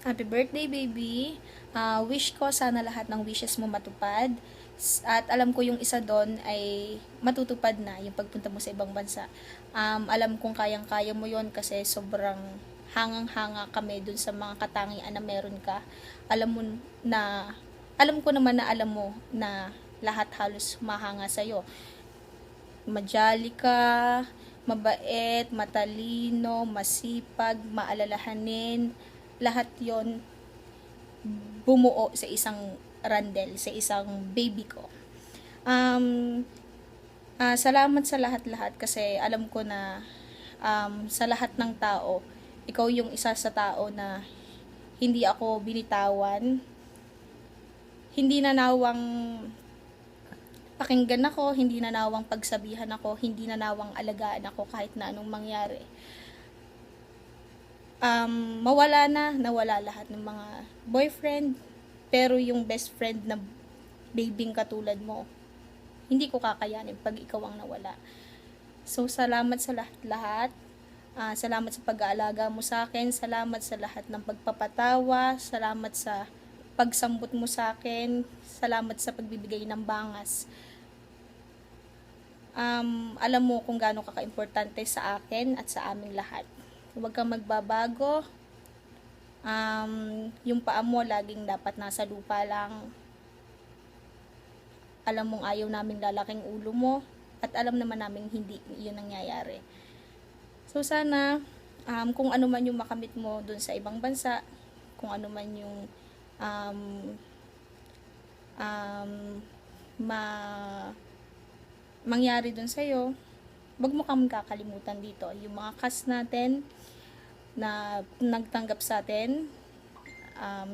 Happy birthday, baby. Wish ko sana lahat ng wishes mo matupad. At alam ko yung isa doon ay matutupad na yung pagpunta mo sa ibang bansa. Alam kong kayang-kaya mo yon kasi sobrang hangang-hanga kami dun sa mga katangian na meron ka. Alam mo na, alam ko naman na alam mo na lahat halos mahanga sa'yo. Majali ka, mabait, matalino, masipag, maalalahanin, lahat yon bumuo sa isang randel, sa isang baby ko. Salamat sa lahat-lahat kasi alam ko na sa lahat ng tao, ikaw yung isa sa tao na hindi ako binitawan, hindi na nawang pakinggan ako, hindi na nawang pagsabihan ako, hindi na nawang alagaan ako kahit na anong mangyari. Nawala lahat ng mga boyfriend, pero yung best friend na babing katulad mo, hindi ko kakayanin pag ikaw ang nawala. So, salamat sa lahat-lahat. Salamat sa pag-aalaga mo sa akin. Salamat sa lahat ng pagpapatawa. Salamat sa pagsambot mo sa akin. Salamat sa pagbibigay ng bangas. Alam mo kung gaano kaka-importante sa akin at sa aming lahat. Huwag kang magbabago. Yung paa mo laging dapat nasa lupa lang. Alam mong ayaw naming lalaking ulo mo at alam naman namin hindi yun nangyayari. So sana kung ano man yung makamit mo dun sa ibang bansa, kung ano man yung mangyari dun sa'yo, wag mo kang kakalimutan dito. Yung mga cast natin na nagtanggap sa atin,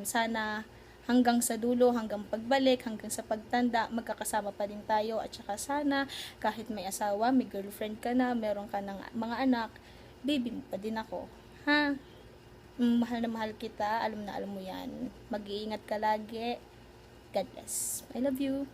sana hanggang sa dulo, hanggang pagbalik, hanggang sa pagtanda, magkakasama pa din tayo. At saka sana, kahit may asawa, may girlfriend ka na, meron ka ng mga anak, baby mo pa din ako. Ha? Mahal na mahal kita, alam na alam mo yan. Mag-iingat ka lagi. God bless. I love you.